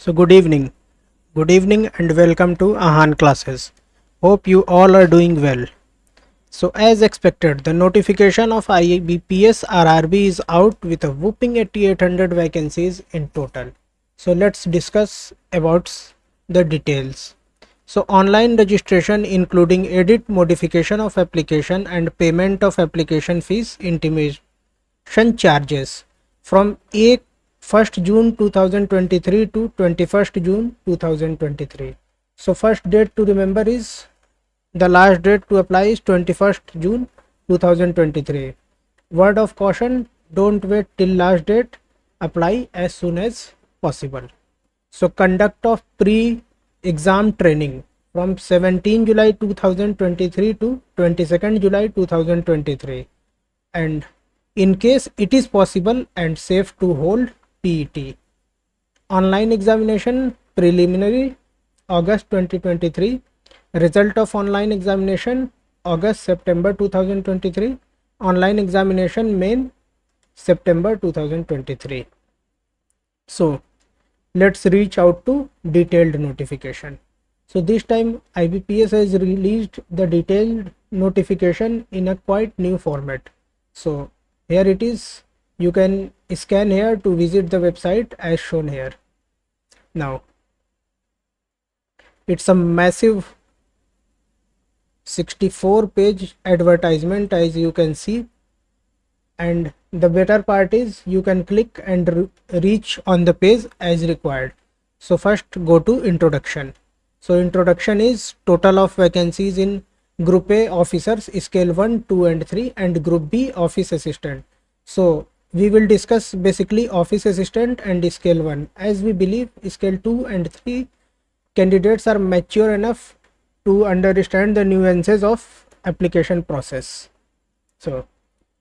So good evening and welcome to Ahan classes. Hope you all are doing well. So as expected, the notification of IBPS RRB is out with a whooping 8800 vacancies in total. So let's discuss about the details. So online registration including edit, modification of application and payment of application fees, intimation charges from 1st June 2023 to 21st June 2023. So first date to remember is the last date to apply is 21st June 2023. Word of caution, don't wait till last date, apply as soon as possible. So conduct of pre-exam training from 17 July 2023 to 22nd July 2023, and in case it is possible and safe to hold PET. Online examination preliminary August 2023. Result of online examination August September 2023. Online examination main September 2023. So let's reach out to detailed notification. So this time IBPS has released the detailed notification in a quite new format. So here it is. You can scan here to visit the website as shown here. Now it's a massive 64-page advertisement, as you can see, and the better part is you can click and reach on the page as required. So first go to introduction. So introduction is total of vacancies in Group A officers scale 1, 2 and 3 and Group B office assistant. So we will discuss basically office assistant and scale 1, as we believe scale 2 and 3 candidates are mature enough to understand the nuances of application process. So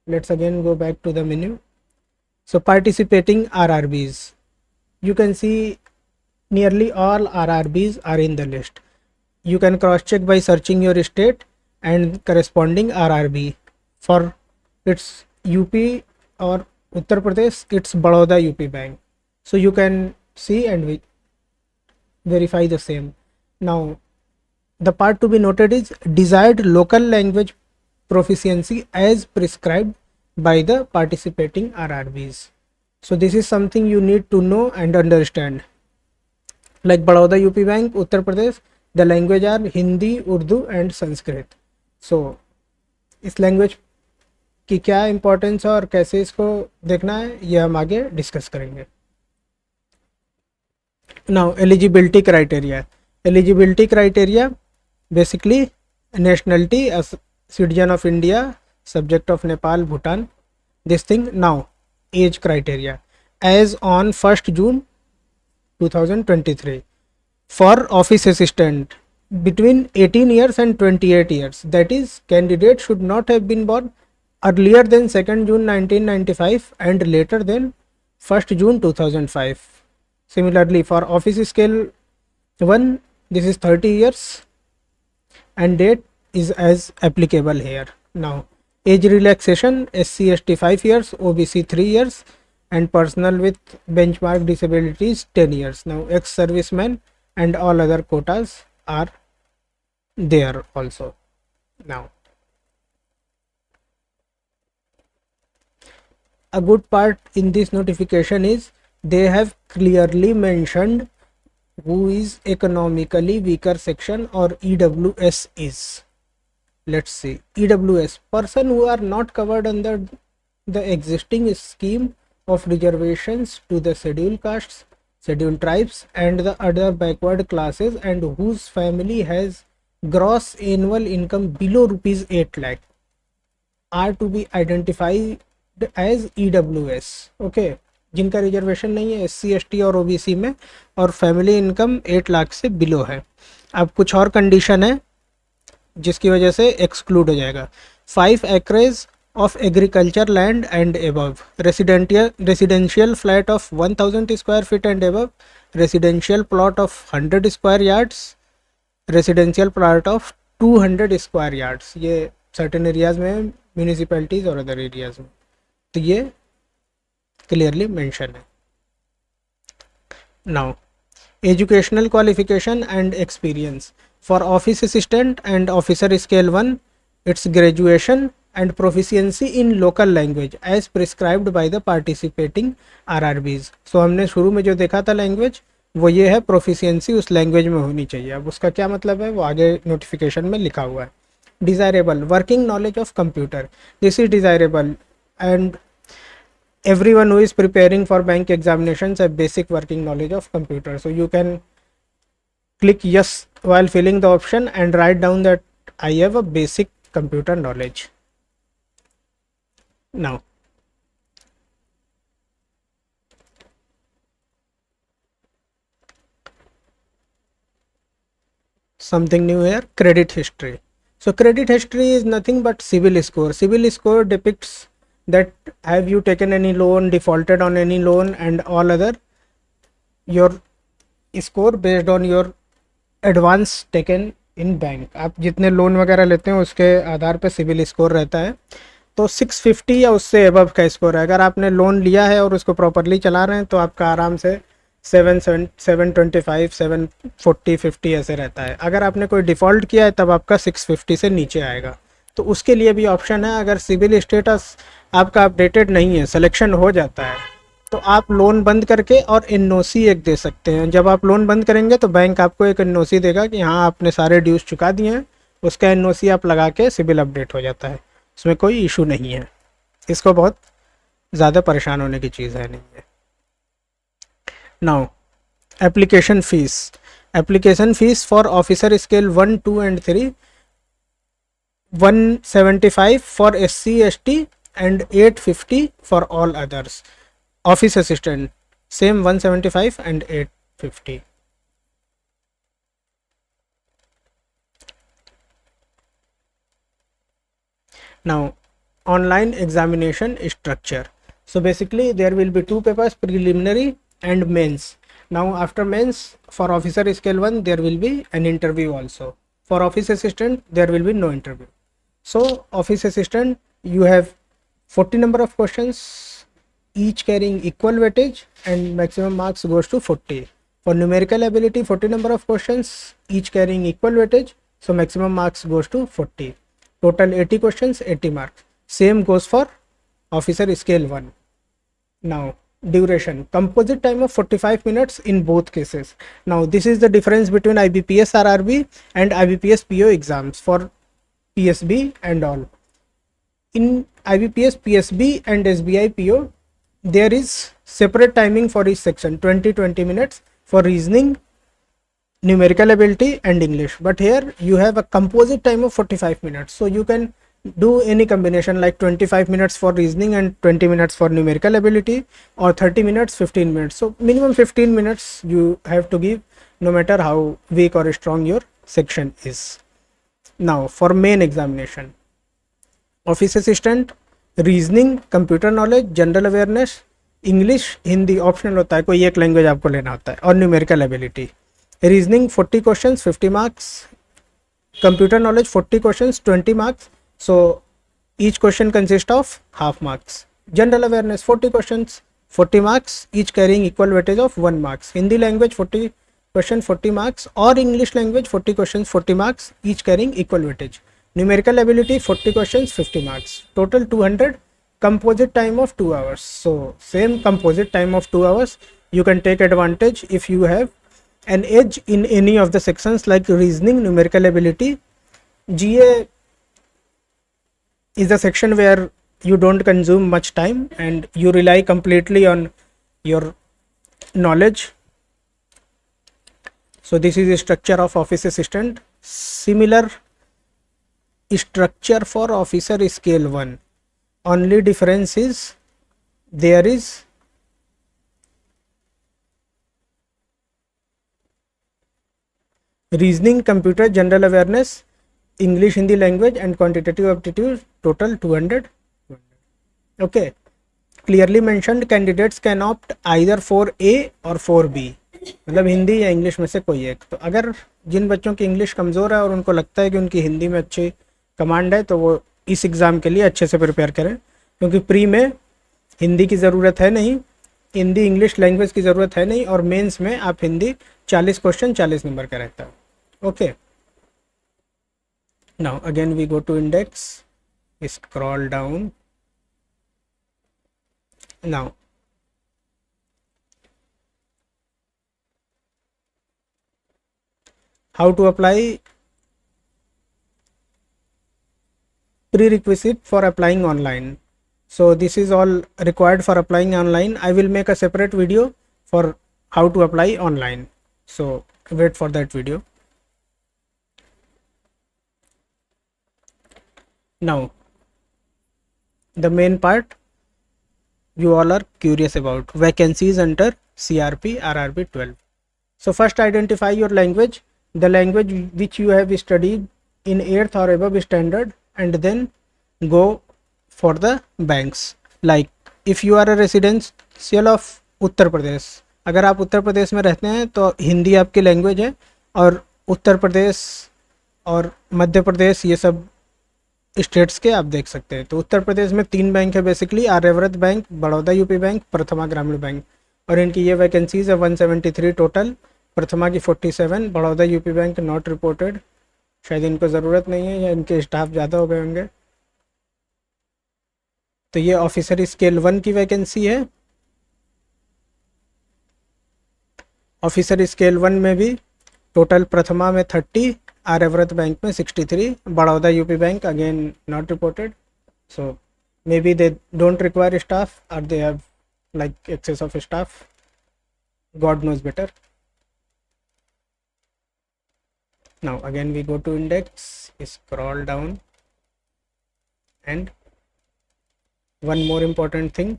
let's again go back to the menu. So participating RRBs, you can see nearly all RRBs are in the list. You can cross check by searching your state and corresponding RRB. For its UP or Uttar Pradesh, it's Baroda UP Bank. So you can see and verify the same. Now the part to be noted is desired local language proficiency as prescribed by the participating RRBs. So this is something you need to know and understand. Like Baroda UP Bank, Uttar Pradesh, the language are Hindi, Urdu and Sanskrit. So इस language की क्या importance है और कैसे इसको देखना है ये हम आगे डिस्कस करेंगे. Now eligibility criteria basically nationality as citizen of India, subject of Nepal, Bhutan, this thing. Now age criteria as on 1st June 2023 for office assistant between 18 years and 28 years, that is candidate should not have been born earlier than 2nd June 1995 and later than 1st June 2005. Similarly for office scale 1, this is 30 years and date is as applicable here. Now age relaxation SC ST 5 years, OBC 3 years and personal with benchmark disabilities 10 years. Now ex servicemen and all other quotas are there also. Now a good part in this notification is they have clearly mentioned who is economically weaker section or EWS is. Let's see, EWS, person who are not covered under the existing scheme of reservations to the scheduled castes, scheduled tribes and the other backward classes and whose family has gross annual income below rupees 8 lakh are to be identified as EWS. Okay, जिनका reservation नहीं है SC ST और OBC में और family income 8 lakh से below है. अब कुछ और कंडीशन है जिसकी वजह से एक्सक्लूड हो जाएगा. 5 acres of agriculture land and above, residential flat of 1000 square feet and above, residential plot of 100 square yards, residential plot of 200 square yards. ये certain areas में म्यूनिसिपैलिटीज और अदर एरियाज में, तो ये क्लियरली मेंशन है. Now educational qualification and experience. For office assistant and officer scale 1, it's graduation and proficiency in local language as prescribed by the participating RRBs. So हमने शुरू में जो देखा था लैंग्वेज, वो ये है प्रोफिशिएंसी उस लैंग्वेज में होनी चाहिए. अब उसका क्या मतलब है वो आगे नोटिफिकेशन में लिखा हुआ है. Desirable working knowledge of computer, this is desirable and everyone who is preparing for bank examinations have basic working knowledge of computer. So you can click yes while filling the option and write down that I have a basic computer knowledge. Now something new here, credit history. So credit history is nothing but CIBIL score. CIBIL score depicts that have you taken any loan, defaulted on any loan and all other your score based on your advance taken in bank. आप जितने loan वगैरह लेते हैं उसके आधार पर civil score रहता है. तो 650 या उससे एबव का स्कोर है. अगर आपने लोन लिया है और उसको प्रॉपरली चला रहे हैं तो आपका आराम से 725 740 50 ऐसे रहता है. अगर आपने कोई डिफ़ॉल्ट किया है तब आपका 650 से नीचे आएगा. तो उसके लिए भी ऑप्शन है. अगर सिविल स्टेटस आपका अपडेटेड नहीं है, सिलेक्शन हो जाता है, तो आप लोन बंद करके और एनओसी एक दे सकते हैं. जब आप लोन बंद करेंगे तो बैंक आपको एक एनओसी देगा कि हाँ आपने सारे ड्यूज चुका दिए हैं. उसका एनओसी आप लगा के सिविल अपडेट हो जाता है. उसमें कोई इशू नहीं है. इसको बहुत ज़्यादा परेशान होने की चीज़ है नहीं है. Now application fees. Application fees for officer scale 1, 2 and 3 175 for SC ST and 850 for all others. Office assistant same 175 and 850. Now online examination structure. So basically there will be two papers, preliminary and mains. Now after mains for officer scale 1 there will be an interview also. For office assistant there will be no interview. So office assistant you have 40 number of questions, each carrying equal weightage and maximum marks goes to 40. For numerical ability 40 number of questions, each carrying equal weightage, so maximum marks goes to 40. Total 80 questions, 80 marks. Same goes for officer scale 1. Now duration, composite time of 45 minutes in both cases. Now this is the difference between IBPS RRB and IBPS PO exams for PSB and all. In IBPS PSB and SBI PO there is separate timing for each section, 20 minutes for reasoning, numerical ability and English. But here you have a composite time of 45 minutes, so you can do any combination like 25 minutes for reasoning and 20 minutes for numerical ability, or 30 minutes 15 minutes. So minimum 15 minutes you have to give no matter how weak or strong your section is. Now for main examination, office assistant reasoning, computer knowledge, general awareness, English, Hindi optional होता है, कोई एक language आपको लेना होता है, और numerical ability. Reasoning 40 questions 50 marks, computer knowledge 40 questions 20 marks, so each question consist of half marks. General awareness 40 questions 40 marks, each carrying equal weightage of 1 marks. Hindi language 40 question 40 marks, और English language 40 question 40 marks, each carrying equal weightage. Numerical ability 40 questions 50 marks, total 200. Composite time of 2 hours. So same composite time of 2 hours. You can take advantage if you have an edge in any of the sections like reasoning, numerical ability. GA is the section where you don't consume much time and you rely completely on your knowledge. So this is the structure of office assistant. Similar structure for officer scale 1. Only difference is there is reasoning, computer, general awareness, English, Hindi language and quantitative aptitude, total 200. Okay, clearly mentioned candidates can opt either for A or for B. मतलब हिंदी या English में से कोई एक. तो अगर जिन बच्चों की इंग्लिश कमज़ोर है और उनको लगता है कि उनकी हिंदी में अच्छी कमांड है तो वो इस एग्ज़ाम के लिए अच्छे से प्रिपेयर करें, क्योंकि प्री में हिंदी की ज़रूरत है नहीं, हिंदी इंग्लिश लैंग्वेज की ज़रूरत है नहीं, और मेंस में आप हिंदी 40 क्वेश्चन 40 नंबर का रहता है। Okay, now again we go to index, scroll down. Now how to apply prerequisite for applying online. So this is all required for applying online. I will make a separate video for how to apply online, so wait for that video. Now the main part you all are curious about, vacancies under CRP RRB 12. So first identify your language, the language which you have studied in 8th or above standard, and then go for the banks. Like if you are a residential of Uttar Pradesh, अगर आप उत्तर प्रदेश में रहते हैं तो हिंदी आपकी language है, और उत्तर प्रदेश और मध्य प्रदेश ये सब स्टेट्स के आप देख सकते हैं। तो उत्तर प्रदेश में 3 बैंक है basically, Aryavart bank, Baroda UP bank, Prathama Gramin bank, और इनकी ये वैकेंसीज है 173 टोटल। प्रथमा की 47, Baroda UP bank not reported, शायद इनको ज़रूरत नहीं है या इनके स्टाफ ज़्यादा हो गए होंगे। तो ये ऑफिसर स्केल 1 की वैकेंसी है। ऑफिसर स्केल 1 में भी टोटल प्रथमा में 30, आर्यव्रत बैंक में 63, Baroda UP bank again not reported, so may be they don't require staff और they have like excess of staff, God knows better. Now again we go to index, scroll down, and one more important thing,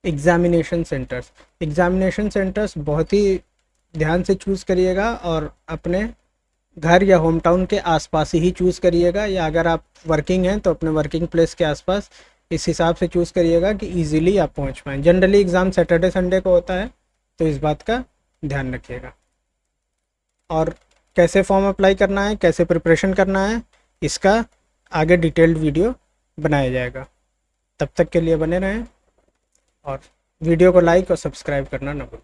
examination centres. Examination centres बहुत ही ध्यान से choose करिएगा, और अपने घर या home town के आसपास ही चूज़ करिएगा, या अगर आप वर्किंग हैं तो अपने वर्किंग प्लेस के आसपास इस हिसाब से चूज़ करिएगा कि इजीली आप पहुंच पाएँ। जनरली एग्ज़ाम सैटरडे संडे को होता है, तो इस बात का ध्यान रखिएगा। और कैसे फॉर्म अप्लाई करना है, कैसे प्रिपरेशन करना है, इसका आगे डिटेल्ड वीडियो बनाया जाएगा। तब तक के लिए बने रहें, और वीडियो को लाइक और सब्सक्राइब करना ना भूलें।